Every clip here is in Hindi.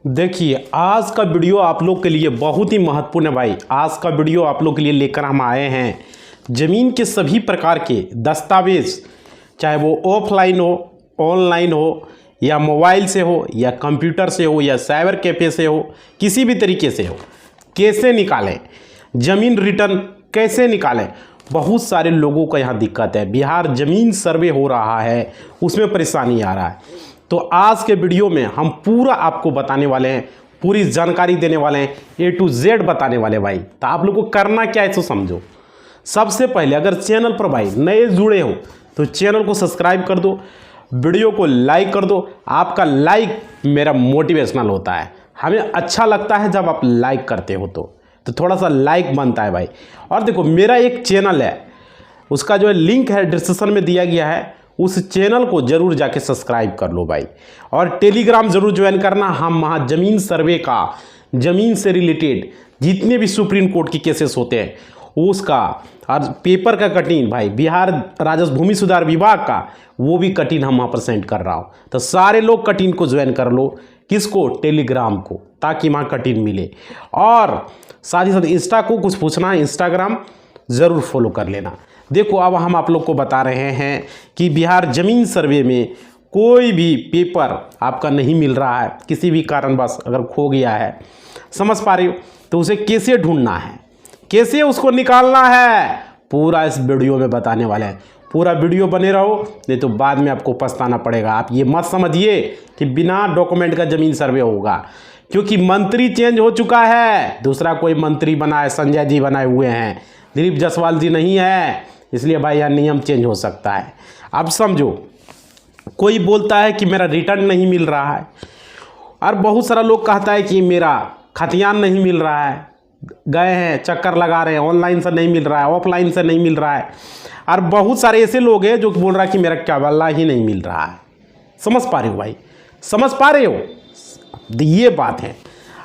देखिए, आज का वीडियो आप लोग के लिए बहुत ही महत्वपूर्ण है भाई। आज का वीडियो आप लोग के लिए लेकर हम आए हैं ज़मीन के सभी प्रकार के दस्तावेज़, चाहे वो ऑफलाइन हो, ऑनलाइन हो, या मोबाइल से हो, या कंप्यूटर से हो, या साइबर कैफ़े से हो, किसी भी तरीके से हो, कैसे निकालें ज़मीन रिटर्न, कैसे निकालें। बहुत सारे लोगों का यहाँ दिक्कत है। बिहार ज़मीन सर्वे हो रहा है, उसमें परेशानी आ रहा है। तो आज के वीडियो में हम पूरा आपको बताने वाले हैं, पूरी जानकारी देने वाले हैं, A to Z बताने वाले भाई। तो आप लोग को करना क्या है तो समझो। सबसे पहले अगर चैनल पर भाई नए जुड़े हो तो चैनल को सब्सक्राइब कर दो, वीडियो को लाइक कर दो। आपका लाइक मेरा मोटिवेशनल होता है, हमें अच्छा लगता है जब आप लाइक करते हो तो थोड़ा सा लाइक बनता है भाई। और देखो, मेरा एक चैनल है, उसका जो है लिंक है डिस्क्रिप्शन में दिया गया है, उस चैनल को जरूर जाके सब्सक्राइब कर लो भाई। और टेलीग्राम जरूर ज्वाइन करना। हम वहाँ ज़मीन सर्वे का, ज़मीन से रिलेटेड जितने भी सुप्रीम कोर्ट की केसेस होते हैं उसका, और पेपर का कटिंग भाई, बिहार राजस्व भूमि सुधार विभाग का, वो भी कटिंग हम वहाँ पर सेंड कर रहा हूँ। तो सारे लोग कटिंग को ज्वाइन कर लो। किसको? टेलीग्राम को, ताकि वहाँ कटिंग मिले। और साथ ही साथ इंस्टा को कुछ पूछना है, इंस्टाग्राम ज़रूर फॉलो कर लेना। देखो, अब हम आप लोग को बता रहे हैं कि बिहार ज़मीन सर्वे में कोई भी पेपर आपका नहीं मिल रहा है, किसी भी कारणवश अगर खो गया है, समझ पा रहे हो, तो उसे कैसे ढूंढना है, कैसे उसको निकालना है, पूरा इस वीडियो में बताने वाले हैं। पूरा वीडियो बने रहो, नहीं तो बाद में आपको पछताना पड़ेगा। आप ये मत समझिए कि बिना डॉक्यूमेंट का ज़मीन सर्वे होगा, क्योंकि मंत्री चेंज हो चुका है, दूसरा कोई मंत्री बना है, संजय जी बनाए हुए हैं, दिलीप जायसवाल जी नहीं है, इसलिए भाई यार नियम चेंज हो सकता है। अब समझो, कोई बोलता है कि मेरा रिटर्न नहीं मिल रहा है, और बहुत सारा लोग कहता है कि मेरा खतियान नहीं मिल रहा है, गए हैं चक्कर लगा रहे हैं, ऑनलाइन से नहीं मिल रहा है, ऑफलाइन से नहीं मिल रहा है। और बहुत सारे ऐसे लोग हैं जो बोल रहा है कि मेरा केवल्ला ही नहीं मिल रहा है। समझ पा रहे हो भाई? समझ पा रहे हो? ये बात है।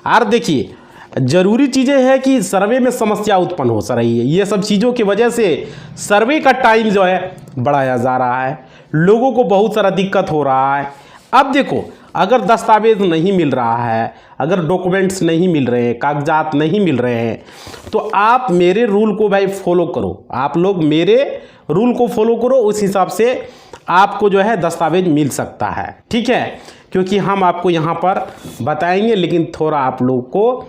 और देखिए, ज़रूरी चीज़ें हैं कि सर्वे में समस्या उत्पन्न हो रही है। ये सब चीज़ों की वजह से सर्वे का टाइम जो है बढ़ाया जा रहा है, लोगों को बहुत सारा दिक्कत हो रहा है। अब देखो, अगर दस्तावेज नहीं मिल रहा है, अगर डॉक्यूमेंट्स नहीं मिल रहे हैं, कागजात नहीं मिल रहे हैं, तो आप मेरे रूल को भाई फॉलो करो। आप लोग मेरे रूल को फॉलो करो, उस हिसाब से आपको जो है दस्तावेज मिल सकता है। ठीक है? क्योंकि हम आपको यहाँ पर बताएंगे, लेकिन थोड़ा आप लोग को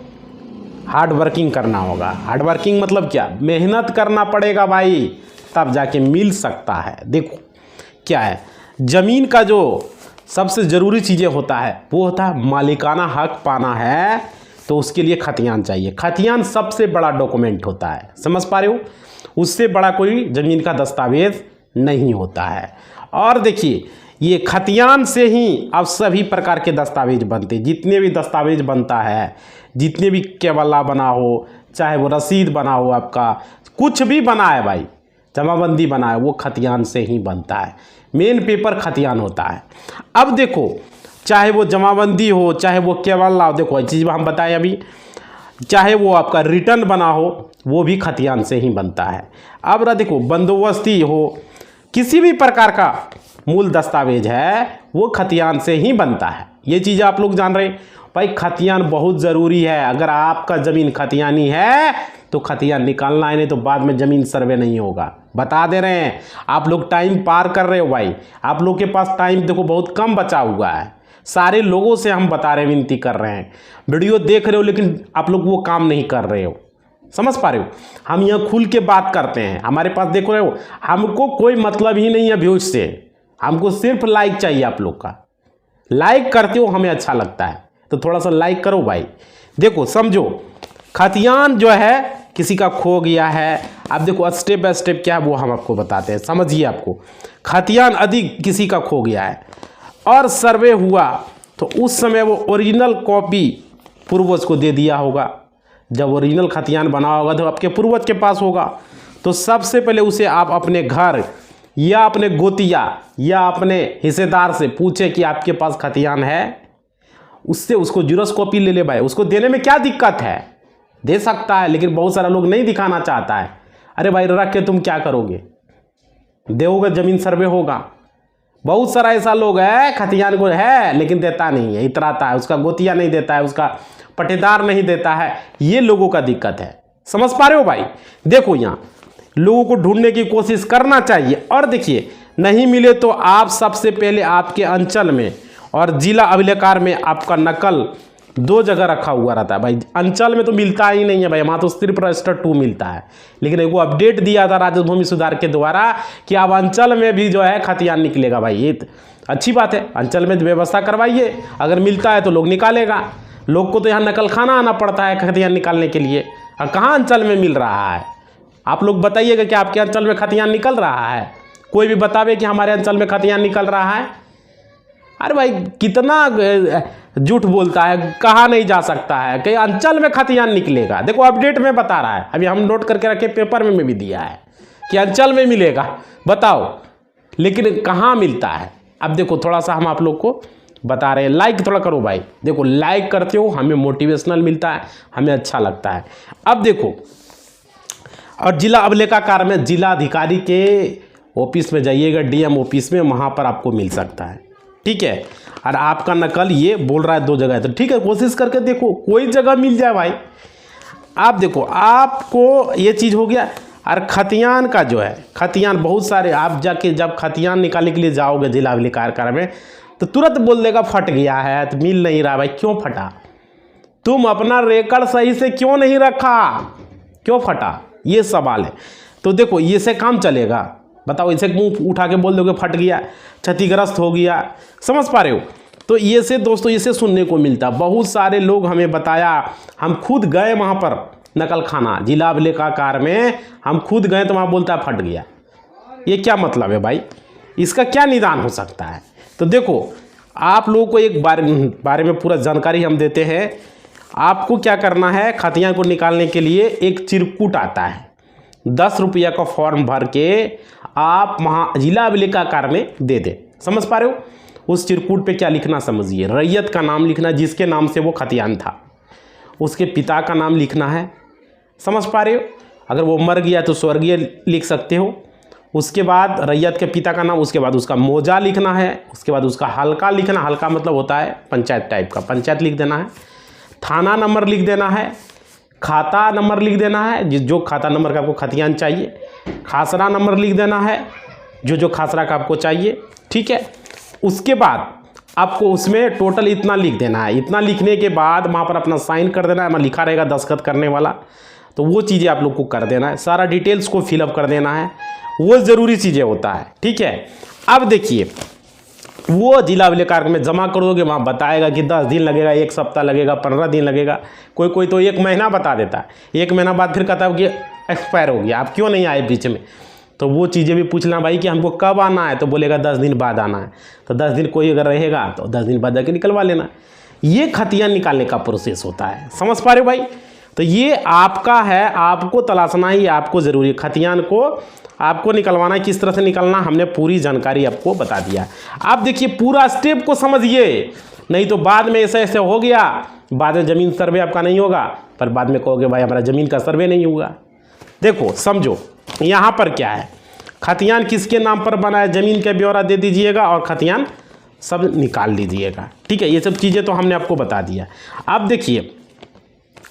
हार्ड वर्किंग करना होगा। हार्ड वर्किंग मतलब क्या? मेहनत करना पड़ेगा भाई, तब जाके मिल सकता है। देखो क्या है, ज़मीन का जो सबसे ज़रूरी चीज़ें होता है वो होता है मालिकाना हक पाना है, तो उसके लिए खतियान चाहिए। खतियान सबसे बड़ा डॉक्यूमेंट होता है, समझ पा रहे हो? उससे बड़ा कोई ज़मीन का दस्तावेज नहीं होता है। और देखिए, ये खतियान से ही अब सभी प्रकार के दस्तावेज बनते, जितने भी दस्तावेज बनता है, जितने भी केवल्ला बना हो, चाहे वो रसीद बना हो, आपका कुछ भी बना है भाई, जमाबंदी बना है, वो खतियान से ही बनता है। मेन पेपर खतियान होता है। अब देखो, चाहे वो जमाबंदी हो, चाहे वो केवल्ला हो, देखो चीज़ हम बताएं अभी, चाहे वो आपका रिटर्न बना हो, वो भी खतियान से ही बनता है। अब देखो, बंदोबस्ती हो, किसी भी प्रकार का मूल दस्तावेज है वो खतियान से ही बनता है। ये चीज़ आप लोग जान रहे भाई। खतियान बहुत ज़रूरी है। अगर आपका ज़मीन खतियानी है तो खतियान निकालना है, नहीं तो बाद में ज़मीन सर्वे नहीं होगा। बता दे रहे हैं, आप लोग टाइम पार कर रहे हो भाई। आप लोग के पास टाइम देखो बहुत कम बचा हुआ है। सारे लोगों से हम बता रहे हैं, विनती कर रहे हैं, वीडियो देख रहे हो, लेकिन आप लोग वो काम नहीं कर रहे हो। समझ पा रहे हो? हम यहाँ खुल के बात करते हैं, हमारे पास देख रहे हो, हमको कोई मतलब ही नहीं है व्यूज से, हमको सिर्फ लाइक चाहिए। आप लोग का लाइक करते हो, हमें अच्छा लगता है, तो थोड़ा सा लाइक करो भाई। देखो समझो, खतियान जो है किसी का खो गया है, अब देखो स्टेप बाय स्टेप क्या है वो हम आपको बताते हैं, समझिए। आपको खतियान अधिक किसी का खो गया है और सर्वे हुआ, तो उस समय वो ओरिजिनल कॉपी पूर्वज को दे दिया होगा। जब ओरिजिनल खतियान बना होगा तो आपके पूर्वज के पास होगा, तो सबसे पहले उसे आप अपने घर या अपने गोतिया या अपने हिस्सेदार से पूछे कि आपके पास खतियान है, उससे उसको जीरोस कॉपी ले ले भाई। उसको देने में क्या दिक्कत है? दे सकता है, लेकिन बहुत सारा लोग नहीं दिखाना चाहता है। अरे भाई रख के तुम क्या करोगे? दोगे, ज़मीन सर्वे होगा, बहुत सारा ऐसा लोग है खतियान को है लेकिन देता नहीं है, इतराता है, उसका गोतिया नहीं देता है, उसका पट्टेदार नहीं देता है। ये लोगों का दिक्कत है, समझ पा रहे हो भाई। देखो यहाँ लोगों को ढूंढने की कोशिश करना चाहिए। और देखिए नहीं मिले तो आप सबसे पहले आपके अंचल में और जिला अभिलेखागार में आपका नकल 2 जगह रखा हुआ रहता है भाई। अंचल में तो मिलता ही नहीं है भाई, वहाँ तो सिर्फ रजिस्टर 2 मिलता है। लेकिन एक वो अपडेट दिया था राज्य भूमि सुधार के द्वारा कि अब अंचल में भी जो है खतियान निकलेगा भाई। ये अच्छी बात है, अंचल में व्यवस्था करवाइए, अगर मिलता है तो लोग निकालेगा। लोग को तो यहाँ नकल खाना आना पड़ता है खतियान निकालने के लिए, और कहाँ अंचल में मिल रहा है। आप लोग बताइएगा कि आपके अंचल में खतियान निकल रहा है, कोई भी बतावे कि हमारे अंचल में खतियान निकल रहा है। अरे भाई कितना झूठ बोलता है, कहा नहीं जा सकता है कि अंचल में खतियान निकलेगा। देखो अपडेट में बता रहा है, अभी हम नोट करके रखे, पेपर में भी दिया है कि अंचल में मिलेगा, बताओ लेकिन कहाँ मिलता है। अब देखो थोड़ा सा हम आप लोग को बता रहे हैं, लाइक थोड़ा करो भाई। देखो लाइक करते हो हमें मोटिवेशनल मिलता है, हमें अच्छा लगता है। अब देखो और जिला अभिलेखागार में जिला अधिकारी के ऑफिस में जाइएगा, डीएम ऑफिस में, वहाँ पर आपको मिल सकता है, ठीक है। और आपका नकल ये बोल रहा है 2 जगह है, तो ठीक है कोशिश करके देखो कोई जगह मिल जाए भाई। आप देखो आपको ये चीज़ हो गया। और खतियान का जो है, खतियान बहुत सारे, आप जाके जब खतियान निकालने के लिए जाओगे जिला अभिलेखागार में तो तुरंत बोल देगा फट गया है, तो मिल नहीं रहा भाई। क्यों फटा? तुम अपना रिकॉर्ड सही से क्यों नहीं रखा, क्यों फटा, ये सवाल है। तो देखो ये से काम चलेगा? बताओ, इसे मुंह उठा के बोल दोगे फट गया, क्षतिग्रस्त हो गया, समझ पा रहे हो? तो ये से दोस्तों इसे सुनने को मिलता, बहुत सारे लोग हमें बताया, हम खुद गए वहाँ पर नकल खाना जिला अभिलेखागार में, हम खुद गए तो वहाँ बोलता है फट गया। ये क्या मतलब है भाई, इसका क्या निदान हो सकता है? तो देखो आप लोगों को एक बारे में पूरा जानकारी हम देते हैं। आपको क्या करना है, खतियान को निकालने के लिए एक चिरकुट आता है, 10 रुपया का फॉर्म भर के आप वहाँ जिला अभिलेखागार में दे दें। समझ पा रहे हो? उस चिरकुट पे क्या लिखना समझिए, रैयत का नाम लिखना जिसके नाम से वो खतियान था, उसके पिता का नाम लिखना है। समझ पा रहे हो? अगर वो मर गया तो स्वर्गीय लिख सकते हो। उसके बाद रैयत के पिता का नाम, उसके बाद उसका मौजा लिखना है, उसके बाद उसका हल्का लिखना, हल्का मतलब होता है पंचायत टाइप का, पंचायत लिख देना है। थाना नंबर लिख देना है, खाता नंबर लिख देना है, जो खाता नंबर का आपको खतियान चाहिए। खासरा नंबर लिख देना है, जो खासरा का आपको चाहिए, ठीक है। उसके बाद आपको उसमें टोटल इतना लिख देना है। इतना लिखने के बाद वहाँ पर अपना साइन कर देना है, वहाँ लिखा रहेगा दस्तखत करने वाला, तो वो चीज़ें आप लोग को कर देना है। सारा डिटेल्स को फिलअप कर देना है, वो ज़रूरी चीज़ें होता है, ठीक है। अब देखिए वो जिला अभिलेखागार में जमा कर दोगे, वहाँ बताएगा कि 10 दिन लगेगा, 1 सप्ताह लगेगा, 15 दिन लगेगा, कोई तो 1 महीना बता देता है। 1 महीना बाद फिर कहता है कि एक्सपायर हो गया, आप क्यों नहीं आए बीच में। तो वो चीज़ें भी पूछना भाई कि हमको कब आना है, तो बोलेगा 10 दिन बाद आना है। तो 10 दिन कोई अगर रहेगा तो 10 दिन बाद जाके निकलवा लेना। ये खतियान निकालने का प्रोसेस होता है, समझ पा रहे हो भाई? तो ये आपका है, आपको तलाशना ही आपको ज़रूरी है। खतियान को आपको निकलवाना है, किस तरह से निकलना हमने पूरी जानकारी आपको बता दिया। आप देखिए पूरा स्टेप को समझिए, नहीं तो बाद में ऐसे ऐसे हो गया, बाद में ज़मीन सर्वे आपका नहीं होगा, पर बाद में कहोगे भाई हमारा ज़मीन का सर्वे नहीं होगा। देखो समझो यहाँ पर क्या है, खतियान किसके नाम पर बना है, ज़मीन का ब्यौरा दे दीजिएगा और खतियान सब निकाल लीजिएगा, ठीक है। ये सब चीज़ें तो हमने आपको बता दिया। अब देखिए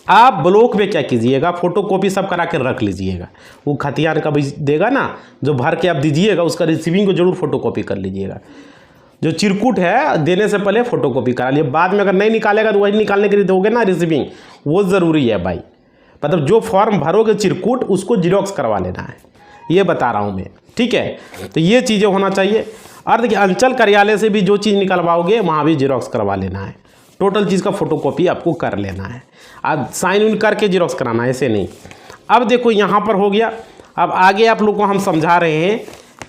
आप ब्लॉक में क्या कीजिएगा, फोटोकॉपी सब करा के रख लीजिएगा। वो खतियान का भी देगा ना, जो भर के आप दीजिएगा, उसका रिसीविंग को जरूर फोटोकॉपी कर लीजिएगा। जो चिरकुट है देने से पहले फोटोकॉपी करा लिए, बाद में अगर नहीं निकालेगा तो वही निकालने के लिए दोगे ना रिसीविंग, वो ज़रूरी है भाई। मतलब जो फॉर्म भरोगे चिरकुट, उसको जीरोक्स करवा लेना है, ये बता रहा हूँ मैं, ठीक है। तो ये चीज़ें होना चाहिए। और देखिए अंचल कार्यालय से भी जो चीज़ निकलवाओगे वहाँ भी जीरोक्स करवा लेना है, टोटल चीज़ का फोटोकॉपी आपको कर लेना है। अब साइन इन करके जीरोक्स कराना है, ऐसे नहीं। अब देखो यहाँ पर हो गया। अब आगे आप लोग को हम समझा रहे हैं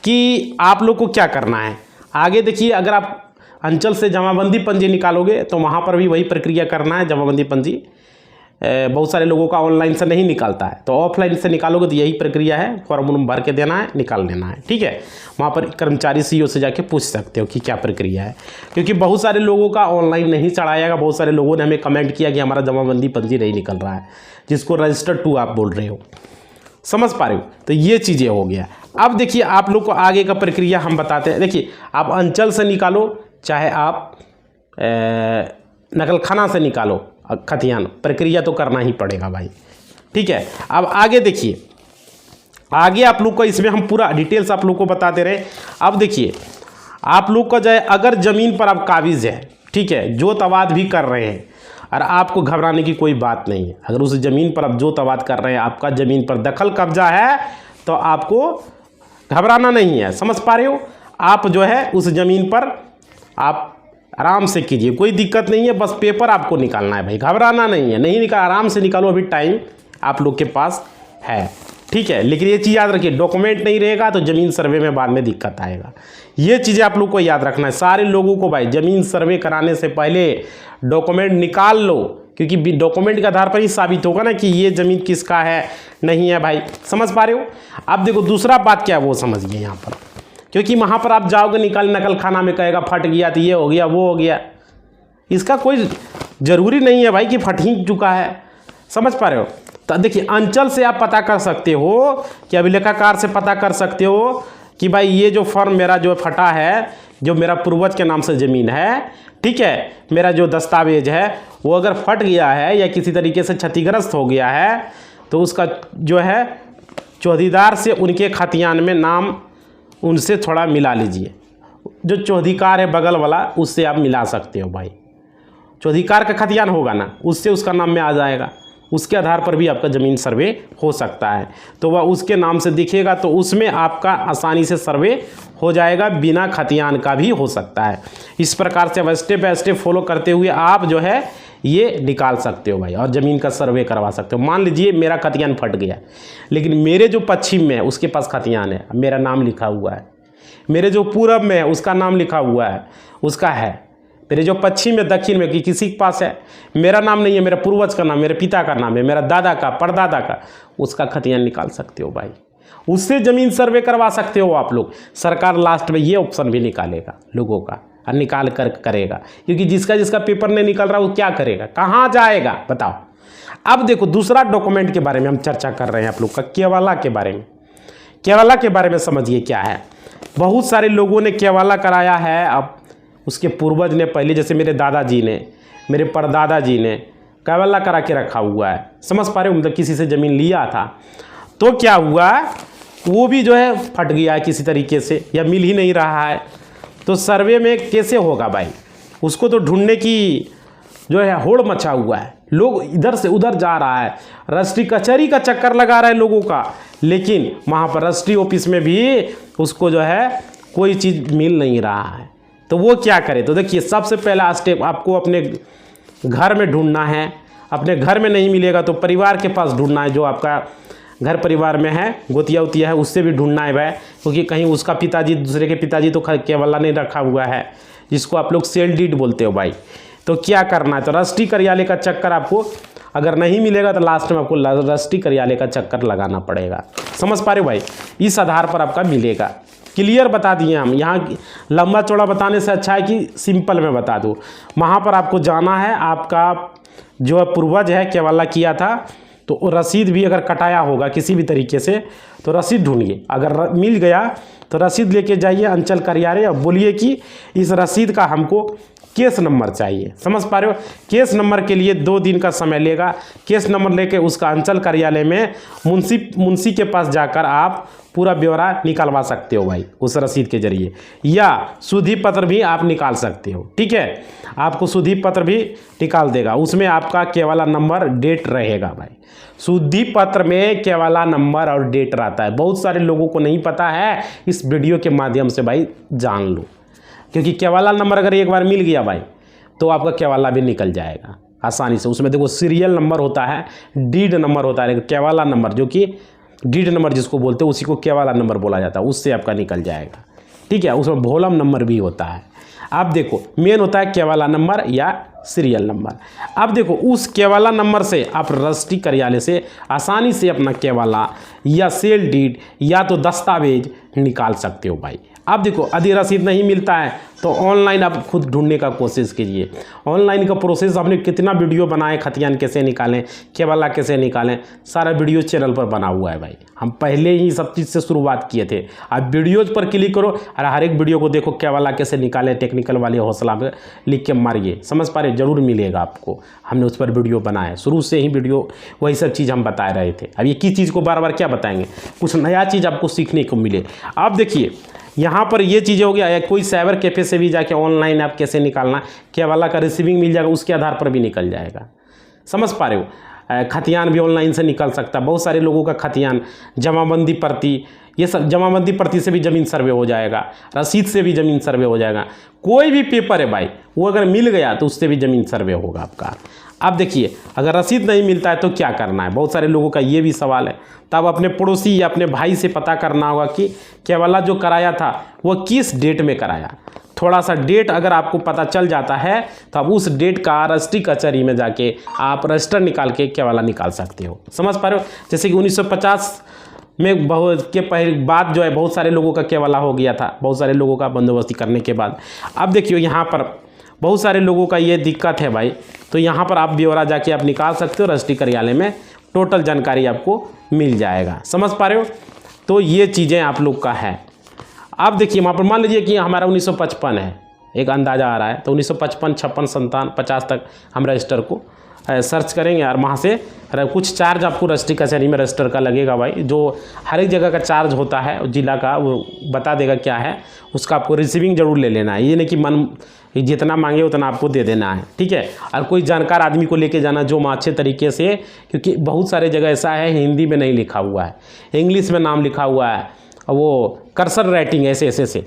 कि आप लोग को क्या करना है। आगे देखिए अगर आप अंचल से जमाबंदी पंजी निकालोगे तो वहाँ पर भी वही प्रक्रिया करना है। जमाबंदी पंजी बहुत सारे लोगों का ऑनलाइन से नहीं निकालता है, तो ऑफलाइन से निकालोगे तो यही प्रक्रिया है, फॉर्म भर के देना है, निकाल लेना है, ठीक है। वहाँ पर कर्मचारी सीईओ से जाके पूछ सकते हो कि क्या प्रक्रिया है, क्योंकि बहुत सारे लोगों का ऑनलाइन नहीं चढ़ाएगा। बहुत सारे लोगों ने हमें कमेंट किया कि हमारा जमाबंदी पंजी नहीं निकल रहा है, जिसको रजिस्टर 2 आप बोल रहे हो। समझ पा रहे हो। तो ये चीज़ें हो गया। अब देखिए आप लोग को आगे का प्रक्रिया हम बताते हैं। देखिए आप अंचल से निकालो, चाहे आप नकलखाना से निकालो खतियान, प्रक्रिया तो करना ही पड़ेगा भाई, ठीक है। अब आगे देखिए, आगे आप लोग को इसमें हम पूरा डिटेल्स आप लोग को बताते रहे। अब देखिए आप लोग का जो है, अगर ज़मीन पर आप काबिज है, ठीक है, जोत आबाद भी कर रहे हैं, और आपको घबराने की कोई बात नहीं है। अगर उस ज़मीन पर आप जोत आबाद कर रहे हैं, आपका ज़मीन पर दखल कब्जा है, तो आपको घबराना नहीं है। समझ पा रहे हो। आप जो है उस ज़मीन पर आप आराम से कीजिए, कोई दिक्कत नहीं है। बस पेपर आपको निकालना है भाई, घबराना नहीं है। नहीं निकाल, आराम से निकालो, अभी टाइम आप लोग के पास है, ठीक है। लेकिन ये चीज़ याद रखिए, डॉक्यूमेंट नहीं रहेगा तो ज़मीन सर्वे में बाद में दिक्कत आएगा। ये चीज़ें आप लोग को याद रखना है। सारे लोगों को भाई ज़मीन सर्वे कराने से पहले डॉक्यूमेंट निकाल लो, क्योंकि डॉक्यूमेंट के आधार पर ही साबित होगा ना कि ये ज़मीन किसका है, नहीं है भाई। समझ पा रहे हो। अब देखो दूसरा बात क्या है वो समझिए यहाँ पर, क्योंकि वहाँ पर आप जाओगे निकाल, नकलखाना में कहेगा फट गया तो ये हो गया वो हो गया। इसका कोई ज़रूरी नहीं है भाई कि फट ही चुका है। समझ पा रहे हो। तो देखिए अंचल से आप पता कर सकते हो कि अभिलेखाकार से पता कर सकते हो कि भाई ये जो फॉर्म मेरा जो फटा है, जो मेरा पूर्वज के नाम से ज़मीन है, ठीक है, मेरा जो दस्तावेज है वो अगर फट गया है या किसी तरीके से क्षतिग्रस्त हो गया है, तो उसका जो है चौधरीदार से उनके खतियान में नाम उनसे थोड़ा मिला लीजिए। जो चौधरीकार है बगल वाला, उससे आप मिला सकते हो भाई। चौधरीकार का खतियान होगा ना, उससे उसका नाम में आ जाएगा। उसके आधार पर भी आपका ज़मीन सर्वे हो सकता है। तो वह उसके नाम से दिखेगा, तो उसमें आपका आसानी से सर्वे हो जाएगा, बिना खतियान का भी हो सकता है। इस प्रकार से स्टेप बाय स्टेप फॉलो करते हुए आप जो है ये निकाल सकते हो भाई, और ज़मीन का सर्वे करवा सकते हो। मान लीजिए मेरा खतियान फट गया, लेकिन मेरे जो पश्चिम में है उसके पास खतियान है, मेरा नाम लिखा हुआ है। मेरे जो पूरब में है उसका नाम लिखा हुआ है, उसका है। मेरे जो पश्चिम में दक्षिण में किसी के पास है, मेरा नाम नहीं है, मेरे पूर्वज का नाम, मेरे पिता का नाम है, मेरा दादा का, परदादा का, उसका खतियान निकाल सकते हो भाई। उससे ज़मीन सर्वे करवा सकते हो आप लोग। सरकार लास्ट में ये ऑप्शन भी निकालेगा लोगों का, और निकाल कर करेगा, क्योंकि जिसका जिसका पेपर नहीं निकल रहा वो क्या करेगा, कहाँ जाएगा बताओ। अब देखो दूसरा डॉक्यूमेंट के बारे में हम चर्चा कर रहे हैं आप लोग का, केवाला के बारे में। केवाला के बारे में समझिए क्या है। बहुत सारे लोगों ने केवाला कराया है। अब उसके पूर्वज ने पहले, जैसे मेरे दादाजी ने, मेरे परदादा जी ने केवाला करा के रखा हुआ है। समझ पा रहे हो। मतलब किसी से ज़मीन लिया था, तो क्या हुआ, वो भी जो है फट गया है किसी तरीके से, या मिल ही नहीं रहा है। तो सर्वे में कैसे होगा भाई, उसको तो ढूंढने की जो है होड़ मचा हुआ है। लोग इधर से उधर जा रहा है, रजिस्ट्री कचहरी का चक्कर लगा रहा है लोगों का, लेकिन वहाँ पर रजिस्ट्री ऑफिस में भी उसको जो है कोई चीज़ मिल नहीं रहा है। तो वो क्या करे। तो देखिए सबसे पहला स्टेप आपको अपने घर में ढूंढना है। अपने घर में नहीं मिलेगा तो परिवार के पास ढूंढना है, जो आपका घर परिवार में है, गोतिया उतिया है, उससे भी ढूंढना है भाई। क्योंकि कहीं उसका पिताजी, दूसरे के पिताजी तो केवाला नहीं रखा हुआ है, जिसको आप लोग सेल डीड बोलते हो भाई। तो क्या करना है, तो रजिस्ट्री कार्यालय का चक्कर आपको अगर नहीं मिलेगा तो लास्ट में आपको रजिस्ट्री कार्यालय का चक्कर लगाना पड़ेगा। समझ पा रहे हो भाई। इस आधार पर आपका मिलेगा। क्लियर बता दिए हम। यहाँ लंबा चौड़ा बताने से अच्छा है कि सिंपल में बता दूँ। वहाँ पर आपको जाना है, आपका जो पूर्वज है केवाला किया था, तो रसीद भी अगर कटाया होगा किसी भी तरीके से, तो रसीद ढूंढिए। अगर मिल गया तो रसीद लेके जाइए अंचल कार्यालय और बोलिए कि इस रसीद का हमको केस नंबर चाहिए। समझ पा रहे हो। केस नंबर के लिए 2 दिन का समय लेगा। केस नंबर लेके उसका अंचल कार्यालय में मुंशी के पास जाकर आप पूरा ब्यौरा निकलवा सकते हो भाई, उस रसीद के जरिए। या शुद्धि पत्र भी आप निकाल सकते हो, ठीक है। आपको शुद्धि पत्र भी निकाल देगा, उसमें आपका केवाला नंबर, डेट रहेगा भाई। शुद्धि पत्र में केवाला नंबर और डेट रहता है। बहुत सारे लोगों को नहीं पता है, इस वीडियो के माध्यम से भाई जान लो। क्योंकि केवाला नंबर अगर एक बार मिल गया भाई, तो आपका केवाला भी निकल जाएगा आसानी से। उसमें देखो सीरियल नंबर होता है, डीड नंबर होता है, लेकिन केवाला नंबर, जो कि डीड नंबर जिसको बोलते हैं, उसी को केवाला नंबर बोला जाता है, उससे आपका निकल जाएगा, ठीक है। उसमें वोल्यूम नंबर भी होता है। आप देखो मेन होता है केवाला नंबर या सीरियल नंबर। अब देखो उस केवाला नंबर से आप रजिस्ट्री कार्यालय से आसानी से अपना केवाला या सेल डीड या तो दस्तावेज निकाल सकते हो भाई। अब देखो यदि रसीद नहीं मिलता है तो ऑनलाइन आप खुद ढूंढने का कोशिश कीजिए। ऑनलाइन का प्रोसेस हमने कितना वीडियो बनाए, खतियान कैसे निकालें, केवाला कैसे निकालें, सारा वीडियो चैनल पर बना हुआ है भाई। हम पहले ही सब चीज़ से शुरुआत किए थे। आप वीडियोज़ पर क्लिक करो और हर एक वीडियो को देखो, केवाला कैसे निकालें, टेक्निकल वाले हौसला में लिख के मारिए, समझ पा रहे, जरूर मिलेगा आपको। हमने उस पर वीडियो बनाया, शुरू से ही वीडियो वही सब चीज़ हम बता रहे थे। अब एक ही चीज़ को बार बार क्या बताएंगे, कुछ नया चीज़ आपको सीखने को मिले। आप देखिए यहाँ पर ये चीज़ें हो गया, कोई साइबर कैफ़े से भी जाके ऑनलाइन ऐप कैसे निकालना, केवाला का रिसीविंग मिल जाएगा, उसके आधार पर भी निकल जाएगा, समझ पा रहे हो। खतियान भी ऑनलाइन से निकल सकता है, बहुत सारे लोगों का खतियान, जमाबंदी पर्ची, ये सब जमाबंदी पर्ची से भी ज़मीन सर्वे हो जाएगा, रसीद से भी ज़मीन सर्वे हो जाएगा। कोई भी पेपर है भाई वो अगर मिल गया तो उससे भी ज़मीन सर्वे होगा आपका। अब देखिए अगर रसीद नहीं मिलता है तो क्या करना है, बहुत सारे लोगों का ये भी सवाल है। तब अपने पड़ोसी या अपने भाई से पता करना होगा कि केवाला जो कराया था वो किस डेट में कराया। थोड़ा सा डेट अगर आपको पता चल जाता है तो आप उस डेट का रजिस्ट्री कचहरी में जाके आप रजिस्टर निकाल के केवाला निकाल सकते हो, समझ पा रहे हो। जैसे कि 1950 में बहुत के पहले बाद जो है बहुत सारे लोगों का केवाला हो गया था, बहुत सारे लोगों का बंदोबस्ती करने के बाद। अब देखिए यहाँ पर बहुत सारे लोगों का ये दिक्कत है भाई, तो यहाँ पर आप ब्यौरा जाके आप निकाल सकते हो, रजिस्ट्री कार्यालय में टोटल जानकारी आपको मिल जाएगा, समझ पा रहे हो। तो ये चीज़ें आप लोग का है। अब देखिए वहाँ पर मान लीजिए कि हमारा 1955 है, एक अंदाज़ा आ रहा है, तो 1955, 56, 57, 50 तक हम रजिस्टर को सर्च करेंगे और वहाँ से कुछ चार्ज आपको रजिस्ट्री कचहरी में रजिस्टर का लगेगा भाई, जो हर एक जगह का चार्ज होता है जिला का वो बता देगा क्या है, उसका आपको रिसीविंग जरूर ले लेना है। ये नहीं कि मन जितना मांगे उतना आपको दे देना है, ठीक है। और कोई जानकार आदमी को लेके जाना जो अच्छे तरीके से, क्योंकि बहुत सारे जगह ऐसा है हिंदी में नहीं लिखा हुआ है, इंग्लिश में नाम लिखा हुआ है, वो कर्सर राइटिंग ऐसे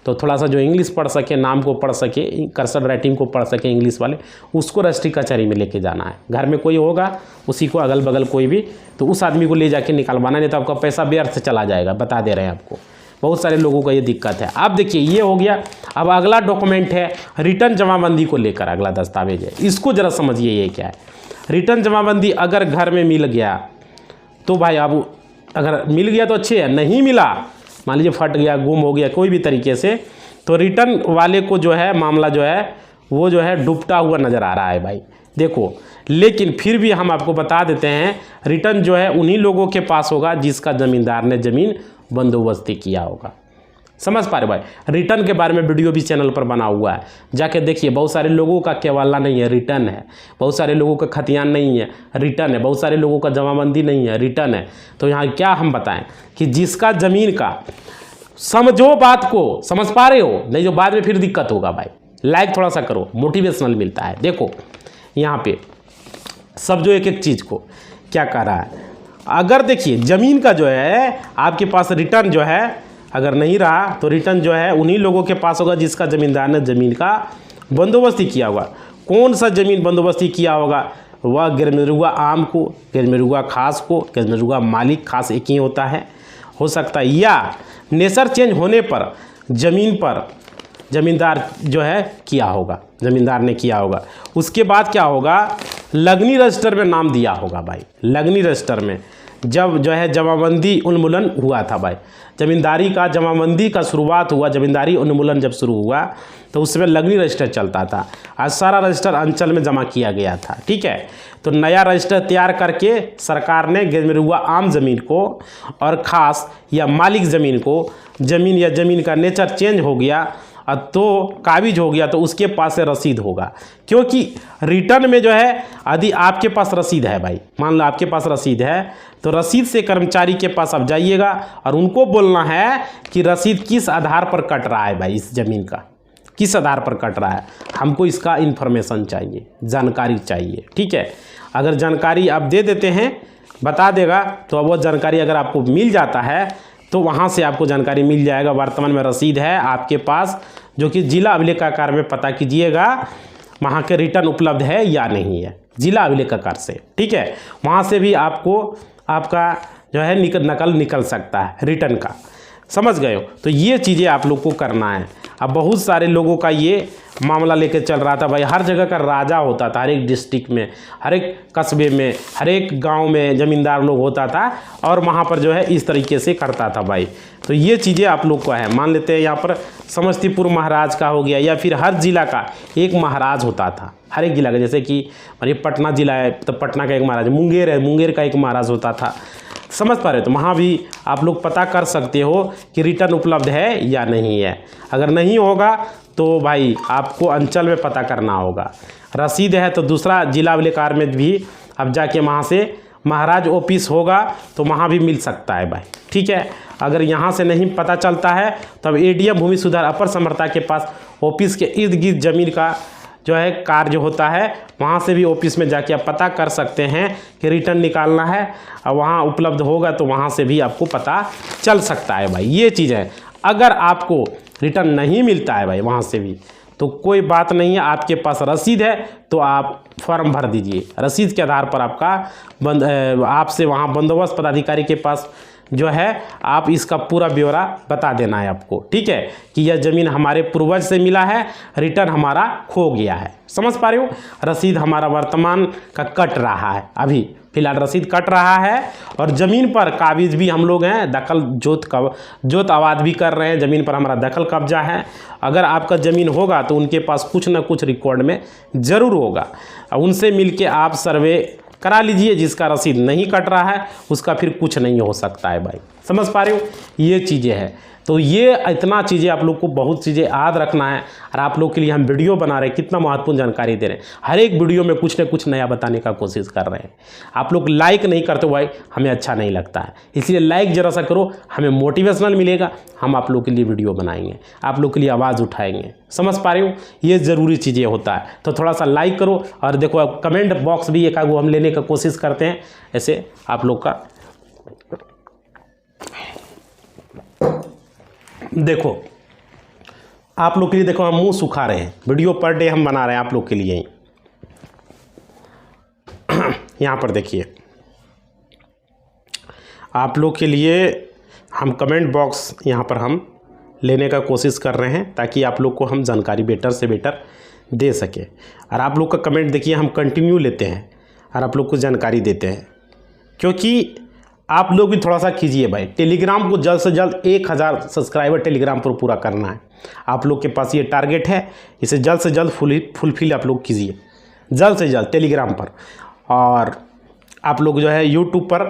तो थोड़ा सा जो इंग्लिश पढ़ सके, नाम को पढ़ सके, कर्सर राइटिंग को पढ़ सके इंग्लिश वाले, उसको रजिस्ट्री कचहरी में लेके जाना है। घर में कोई होगा उसी को, अगल बगल कोई भी, तो उस आदमी को ले जाके निकलवाना, नहीं तो आपका पैसा व्यर्थ चला जाएगा, बता दे रहे हैं आपको। बहुत सारे लोगों का ये दिक्कत है। अब देखिए ये हो गया। अब अगला डॉक्यूमेंट है रिटर्न जमाबंदी को लेकर अगला दस्तावेज है, इसको ज़रा समझिए ये क्या है। रिटर्न जमाबंदी अगर घर में मिल गया तो भाई अब अगर मिल गया तो अच्छे है, नहीं मिला मान लीजिए फट गया, गुम हो गया कोई भी तरीके से, तो रिटर्न वाले को जो है मामला जो है वो जो है डूबता हुआ नज़र आ रहा है भाई, देखो। लेकिन फिर भी हम आपको बता देते हैं रिटर्न जो है उन्हीं लोगों के पास होगा जिसका ज़मींदार ने ज़मीन बंदोबस्ती किया होगा, समझ पा रहे भाई। रिटर्न के बारे में वीडियो भी चैनल पर बना हुआ है, जाके देखिए। बहुत सारे लोगों का केवाला नहीं है, रिटर्न है। बहुत सारे लोगों का खतियान नहीं है, रिटर्न है। बहुत सारे लोगों का जमाबंदी नहीं है, रिटर्न है। तो यहाँ क्या हम बताएं कि जिसका ज़मीन का, समझो बात को, समझ पा रहे हो, नहीं तो बाद में फिर दिक्कत होगा भाई। लाइक थोड़ा सा करो, मोटिवेशनल मिलता है। देखो यहाँ पे सब जो एक एक चीज़ को क्या कह रहा है। अगर देखिए ज़मीन का जो है आपके पास रिटर्न जो है अगर नहीं रहा तो रिटर्न जो है उन्हीं लोगों के पास होगा जिसका ज़मींदार ने ज़मीन का बंदोबस्ती किया होगा। कौन सा ज़मीन बंदोबस्ती किया होगा, वह गिरमिरुआ आम को, गिरमिरुआ खास को, गिरमिरुआ मालिक खास एक ही होता है, हो सकता है, या नेचर चेंज होने पर ज़मीन पर ज़मींदार जो है किया होगा, ज़मींदार ने किया होगा। उसके बाद क्या होगा, लगनी रजिस्टर में नाम दिया होगा भाई। लगनी रजिस्टर में जब जो है जमाबंदी उन्मूलन हुआ था भाई, ज़मींदारी का जमाबंदी का शुरुआत हुआ, ज़मींदारी उन्मूलन जब शुरू हुआ तो उसमें लगनी रजिस्टर चलता था। आज सारा रजिस्टर अंचल में जमा किया गया था, ठीक है। तो नया रजिस्टर तैयार करके सरकार ने गिरमिरुआ आम ज़मीन को और ख़ास या मालिक ज़मीन को, ज़मीन या ज़मीन का नेचर चेंज हो गया तो काबिज हो गया तो उसके पास से रसीद होगा। क्योंकि रिटर्न में जो है यदि आपके पास रसीद है भाई, मान लो आपके पास रसीद है तो रसीद से कर्मचारी के पास आप जाइएगा और उनको बोलना है कि रसीद किस आधार पर कट रहा है भाई, इस ज़मीन का किस आधार पर कट रहा है, हमको इसका इन्फॉर्मेशन चाहिए, जानकारी चाहिए, ठीक है। अगर जानकारी आप दे देते हैं, बता देगा, तो वो जानकारी अगर आपको मिल जाता है तो वहाँ से आपको जानकारी मिल जाएगा। वर्तमान में रसीद है आपके पास जो कि जिला अभिलेखागार में पता कीजिएगा वहाँ के रिटर्न उपलब्ध है या नहीं है, जिला अभिलेखागार से, ठीक है। वहाँ से भी आपको आपका जो है नकल निकल सकता है रिटर्न का, समझ गए हो। तो ये चीज़ें आप लोग को करना है। अब बहुत सारे लोगों का ये मामला लेके चल रहा था भाई, हर जगह का राजा होता था, हर एक डिस्ट्रिक्ट में, हर एक कस्बे में, हर एक गांव में ज़मींदार लोग होता था और वहाँ पर जो है इस तरीके से करता था भाई। तो ये चीज़ें आप लोग को है, मान लेते हैं यहाँ पर समस्तीपुर महाराज का हो गया, या फिर हर ज़िला का एक महाराज होता था, हर एक ज़िला का, जैसे कि ये पटना ज़िला है तो पटना का एक महाराज, मुंगेर है मुंगेर का एक महाराज होता था, समझ पा रहे हो। तो वहाँ भी आप लोग पता कर सकते हो कि रिटर्न उपलब्ध है या नहीं है। अगर नहीं होगा तो भाई आपको अंचल में पता करना होगा। रसीद है तो दूसरा जिला विलेकार में भी अब जाके वहाँ से महाराज ऑफिस होगा तो वहाँ भी मिल सकता है भाई, ठीक है। अगर यहाँ से नहीं पता चलता है तो अब एडीएम भूमि सुधार अपर समर्था के पास ऑफिस के इर्द गिर्द ज़मीन का जो है कार्य होता है, वहाँ से भी ऑफिस में जाके आप पता कर सकते हैं कि रिटर्न निकालना है, और वहाँ उपलब्ध होगा तो वहाँ से भी आपको पता चल सकता है भाई। ये चीज़ है। अगर आपको रिटर्न नहीं मिलता है भाई वहाँ से भी तो कोई बात नहीं है, आपके पास रसीद है तो आप फॉर्म भर दीजिए। रसीद के आधार पर आपका आपसे वहाँ बंदोबस्त पदाधिकारी के पास जो है आप इसका पूरा ब्यौरा बता देना है आपको, ठीक है, कि यह ज़मीन हमारे पूर्वज से मिला है, रिटर्न हमारा खो गया है। समझ पा रहे हो। रसीद हमारा वर्तमान का कट रहा है, अभी फिलहाल रसीद कट रहा है, और ज़मीन पर काबिज भी हम लोग हैं, दखल जोत आबाद भी कर रहे हैं, ज़मीन पर हमारा दखल कब्जा है। अगर आपका ज़मीन होगा तो उनके पास कुछ ना कुछ रिकॉर्ड में ज़रूर होगा, उनसे मिलके आप सर्वे करा लीजिए। जिसका रसीद नहीं कट रहा है उसका फिर कुछ नहीं हो सकता है भाई, समझ पा रहे हो। ये चीज़ें हैं। तो ये इतना चीज़ें आप लोग को बहुत चीज़ें याद रखना है, और आप लोग के लिए हम वीडियो बना रहे हैं, कितना महत्वपूर्ण जानकारी दे रहे हैं, हर एक वीडियो में कुछ ना कुछ नया बताने का कोशिश कर रहे हैं। आप लोग लाइक नहीं करते भाई, हमें अच्छा नहीं लगता है, इसलिए लाइक ज़रा सा करो, हमें मोटिवेशनल मिलेगा, हम आप लोग के लिए वीडियो बनाएंगे, आप लोग के लिए आवाज़ उठाएंगे। समझ पा रहे हो। ये ज़रूरी चीज़ें होता है, तो थोड़ा सा लाइक करो, और देखो कमेंट बॉक्स भी एक आगो हम लेने का कोशिश करते हैं, ऐसे आप लोग का देखो, आप लोग के लिए देखो हम मुंह सुखा रहे हैं, वीडियो पर डे हम बना रहे हैं आप लोग के लिए ही। यहाँ पर देखिए, आप लोग के लिए हम कमेंट बॉक्स यहाँ पर हम लेने का कोशिश कर रहे हैं, ताकि आप लोग को हम जानकारी बेटर से बेटर दे सके। और आप लोग का कमेंट देखिए हम कंटिन्यू लेते हैं और आप लोग को जानकारी देते हैं, क्योंकि आप लोग भी थोड़ा सा कीजिए भाई। टेलीग्राम को जल्द से जल्द 1000 सब्सक्राइबर टेलीग्राम पर पूरा करना है, आप लोग के पास ये टारगेट है, इसे जल्द से जल्द फुलफिल आप लोग कीजिए, जल्द से जल्द टेलीग्राम पर। और आप लोग जो है यूट्यूब पर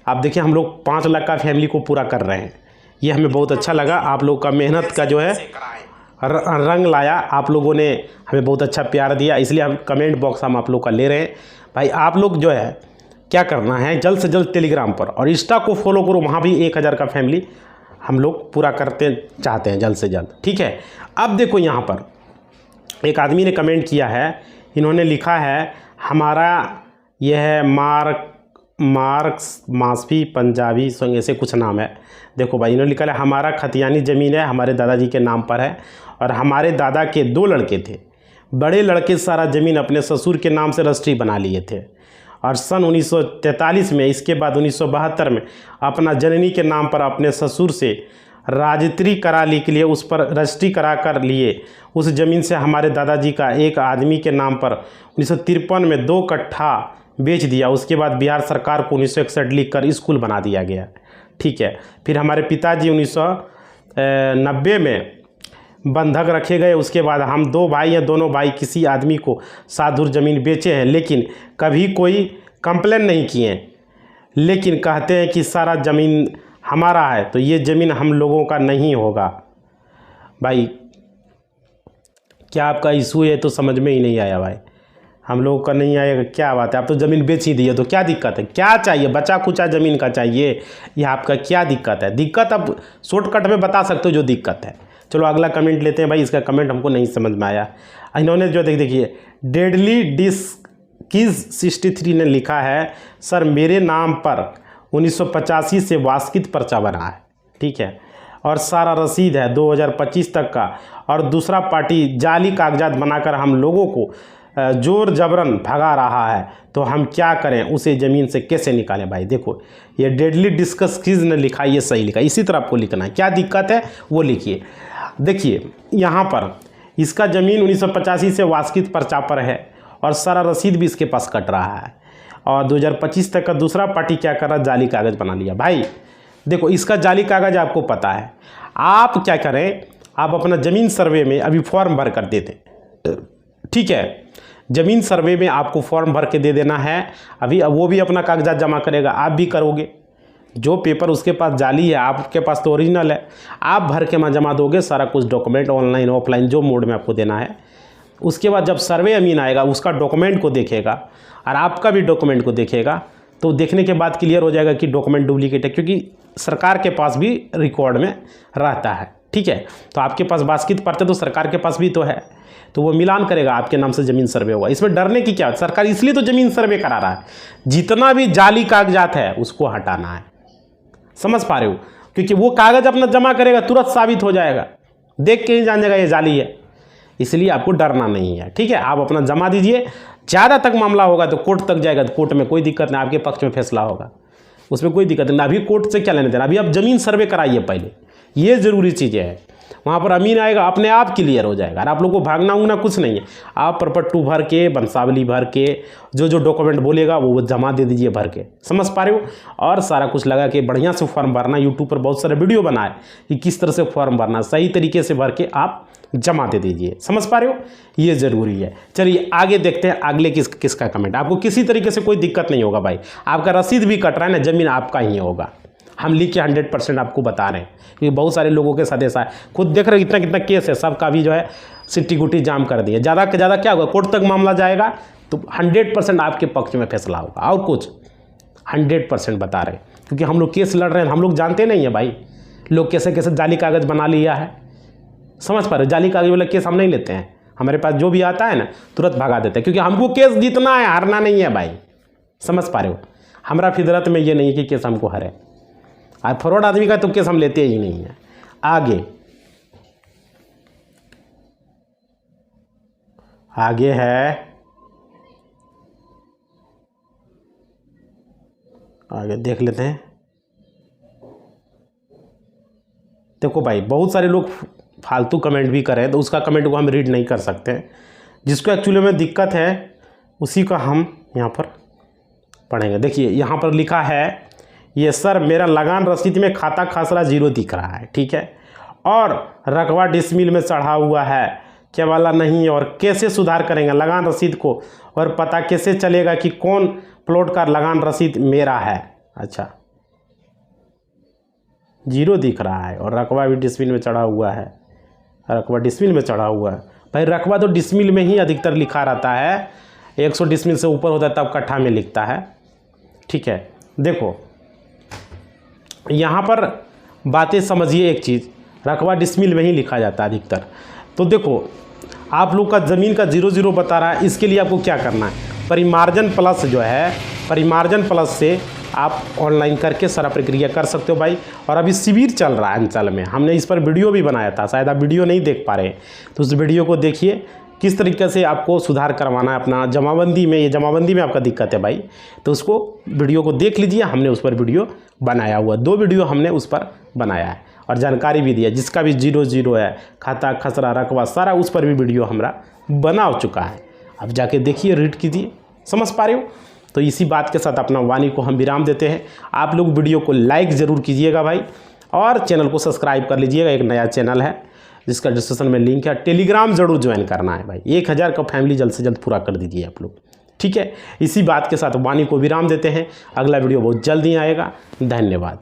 आप देखिए, हम लोग 5 लाख का फैमिली को पूरा कर रहे हैं, ये हमें बहुत अच्छा लगा। आप लोग का मेहनत का जो है रंग लाया, आप लोगों ने हमें बहुत अच्छा प्यार दिया, इसलिए हम कमेंट बॉक्स हम आप लोग का ले रहे हैं भाई। आप लोग जो है क्या करना है, जल्द से जल्द टेलीग्राम पर और इंस्टा को फॉलो करो, वहाँ भी 1000 का फैमिली हम लोग पूरा करते चाहते हैं जल्द से जल्द, ठीक है। अब देखो यहाँ पर एक आदमी ने कमेंट किया है, इन्होंने लिखा है हमारा यह है मार्क्स मासफी पंजाबी संग ऐसे कुछ नाम है। देखो भाई, इन्होंने लिखा है हमारा खतियानी ज़मीन है, हमारे दादाजी के नाम पर है, और हमारे दादा के 2 लड़के थे, बड़े लड़के सारा ज़मीन अपने ससुर के नाम से रजिस्ट्री बना लिए थे, और सन 1943 में, इसके बाद 1972 में अपना जननी के नाम पर अपने ससुर से राजत्री करा ली के लिए उस पर रजिस्ट्री करा कर लिए। उस ज़मीन से हमारे दादाजी का एक आदमी के नाम पर 1953 में 2 कट्ठा बेच दिया। उसके बाद बिहार सरकार को 1961 लिख कर स्कूल बना दिया गया, ठीक है। फिर हमारे पिताजी 1990 में बंधक रखे गए। उसके बाद हम 2 भाई हैं, दोनों भाई किसी आदमी को साधुर ज़मीन बेचे हैं, लेकिन कभी कोई कंप्लेन नहीं किए, लेकिन कहते हैं कि सारा ज़मीन हमारा है, तो ये ज़मीन हम लोगों का नहीं होगा। भाई क्या आपका इशू है, तो समझ में ही नहीं आया भाई, हम लोगों का नहीं आएगा, क्या बात है। आप तो ज़मीन बेच ही दिए, तो क्या दिक्कत है, क्या चाहिए, बचा कुचा ज़मीन का चाहिए, या आपका क्या दिक्कत है। दिक्कत अब शॉर्टकट में बता सकते हो जो दिक्कत है। चलो अगला कमेंट लेते हैं भाई, इसका कमेंट हमको नहीं समझ में आया। इन्होंने जो देखिए डेडली डिस्कीज 63 ने लिखा है, सर मेरे नाम पर 1985 से वास्कित पर्चा बना है, ठीक है, और सारा रसीद है 2025 तक का, और दूसरा पार्टी जाली कागजात बनाकर हम लोगों को जोर जबरन भगा रहा है, तो हम क्या करें, उसे ज़मीन से कैसे निकालें। भाई देखो, ये डेडली डिस्कस किसने लिखा, ये सही लिखा, इसी तरह आपको लिखना है। क्या दिक्कत है वो लिखिए। देखिए यहाँ पर इसका ज़मीन 1985 से वास्कित पर्चा पर है और सारा रसीद भी इसके पास कट रहा है, और 2025 तक का दूसरा पार्टी क्या कर रहा है, जाली कागज़ बना लिया। भाई देखो, इसका जाली कागज़ आपको पता है, आप क्या करें, आप अपना ज़मीन सर्वे में अभी फॉर्म भर कर दे दें। ठीक है, ज़मीन सर्वे में आपको फॉर्म भर के दे देना है अभी, वो भी अपना कागजात जमा करेगा, आप भी करोगे। जो पेपर उसके पास जाली है, आपके पास तो ओरिजिनल है, आप भर के जमा दोगे सारा कुछ डॉक्यूमेंट, ऑनलाइन ऑफलाइन जो मोड में आपको देना है। उसके बाद जब सर्वे अमीन आएगा, उसका डॉक्यूमेंट को देखेगा और आपका भी डॉक्यूमेंट को देखेगा, तो देखने के बाद क्लियर हो जाएगा कि डॉक्यूमेंट डुप्लीकेट है, क्योंकि सरकार के पास भी रिकॉर्ड में रहता है। ठीक है, तो आपके पास बास्कित पर्चा तो सरकार के पास भी तो है, तो वो मिलान करेगा, आपके नाम से ज़मीन सर्वे होगा। इसमें डरने की क्या है, सरकार इसलिए तो ज़मीन सर्वे करा रहा है, जितना भी जाली कागजात है उसको हटाना है। समझ पा रहे हो, क्योंकि वो कागज़ अपना जमा करेगा, तुरंत साबित हो जाएगा, देख के ही जान जाएगा ये जाली है, इसलिए आपको डरना नहीं है। ठीक है, आप अपना जमा दीजिए, ज़्यादा तक मामला होगा तो कोर्ट तक जाएगा, तो कोर्ट में कोई दिक्कत नहीं, आपके पक्ष में फैसला होगा, उसमें कोई दिक्कत नहीं। अभी कोर्ट से क्या लेने देना, अभी आप ज़मीन सर्वे कराइए पहले, ये ज़रूरी चीज़ें हैं। वहाँ पर अमीन आएगा, अपने आप क्लियर हो जाएगा, और आप लोग को भागना उगना कुछ नहीं है। आप प्रॉपर 2 भर के, वंशावली भर के, जो डॉक्यूमेंट बोलेगा वो जमा दे दीजिए भर के। समझ पा रहे हो, और सारा कुछ लगा के बढ़िया से फॉर्म भरना। यूट्यूब पर बहुत सारे वीडियो बनाए कि किस तरह से फॉर्म भरना, सही तरीके से भर के आप जमा दे दीजिए। समझ पा रहे हो, ये ज़रूरी है। चलिए आगे देखते हैं अगले किसका कमेंट। आपको किसी तरीके से कोई दिक्कत नहीं होगा भाई, आपका रसीद भी कट रहा है ना, ज़मीन आपका ही होगा, हम लिख के 100% आपको बता रहे हैं, क्योंकि बहुत सारे लोगों के साथ ऐसा है। खुद देख रहे हो कितना केस है, सबका भी जो है सिट्टी गुट्टी जाम कर दिए। ज़्यादा से ज़्यादा क्या होगा, कोर्ट तक मामला जाएगा तो 100% आपके पक्ष में फैसला होगा, और कुछ 100% बता रहे हैं, क्योंकि हम लोग केस लड़ रहे हैं, हम लोग जानते नहीं है भाई लोग कैसे कैसे जाली कागज़ बना लिया है। समझ पा रहे हो, जाली कागज़ वाला केस हम नहीं लेते हैं, हमारे पास जो भी आता है ना तुरंत भगा देते हैं, क्योंकि हमको केस जीतना है, हारना नहीं है भाई। समझ पा रहे हो, हमारा फितरत में ये नहीं है कि केस हमको हरे, और फ्रॉड आदमी का तो केस हम लेते ही नहीं है। आगे है, आगे देख लेते हैं। देखो भाई, बहुत सारे लोग फालतू कमेंट भी करें, तो उसका कमेंट को हम रीड नहीं कर सकते। जिसको एक्चुअली में दिक्कत है उसी का हम यहाँ पर पढ़ेंगे। देखिए यहाँ पर लिखा है, ये सर मेरा लगान रसीद में खाता खासरा 0 दिख रहा है, ठीक है, और रकबा डिसमिल में चढ़ा हुआ है, क्या वाला नहीं, और कैसे सुधार करेंगे लगान रसीद को, और पता कैसे चलेगा कि कौन प्लॉट का लगान रसीद मेरा है। अच्छा, 0 दिख रहा है और रकबा भी डिसमिल में चढ़ा हुआ है, रकबा डिसमिल में चढ़ा हुआ है। भाई रकबा तो डिसमिल में ही अधिकतर लिखा रहता है, 100 डिसमिल से ऊपर होता है तब कट्ठा में लिखता है। ठीक है, देखो यहाँ पर बातें समझिए, एक चीज़, रकबा डिसमिल में ही लिखा जाता है अधिकतर। तो देखो आप लोग का ज़मीन का 0-0 बता रहा है, इसके लिए आपको क्या करना है, परिमार्जन प्लस जो है, परिमार्जन प्लस से आप ऑनलाइन करके सारा प्रक्रिया कर सकते हो भाई। और अभी शिविर चल रहा है अंचल में, हमने इस पर वीडियो भी बनाया था, शायद आप वीडियो नहीं देख पा रहे हैं, तो उस वीडियो को देखिए किस तरीके से आपको सुधार करवाना है अपना जमाबंदी में। ये जमाबंदी में आपका दिक्कत है भाई, तो उसको वीडियो को देख लीजिए, हमने उस पर वीडियो बनाया हुआ, 2 वीडियो हमने उस पर बनाया है और जानकारी भी दिया। जिसका भी 0-0 है, खाता खसरा रकबा सारा, उस पर भी वीडियो हमारा बना चुका है, अब जाके देखिए, रीड कीजिए। समझ पा रहे हो, तो इसी बात के साथ अपना वाणी को हम विराम देते हैं। आप लोग वीडियो को लाइक ज़रूर कीजिएगा भाई, और चैनल को सब्सक्राइब कर लीजिएगा। एक नया चैनल है जिसका डिस्क्रिप्शन में लिंक है, टेलीग्राम ज़रूर ज्वाइन करना है भाई, 1000 का फैमिली जल्द से जल्द पूरा कर दीजिए आप लोग। ठीक है, इसी बात के साथ वाणी को विराम देते हैं, अगला वीडियो बहुत जल्द ही आएगा। धन्यवाद।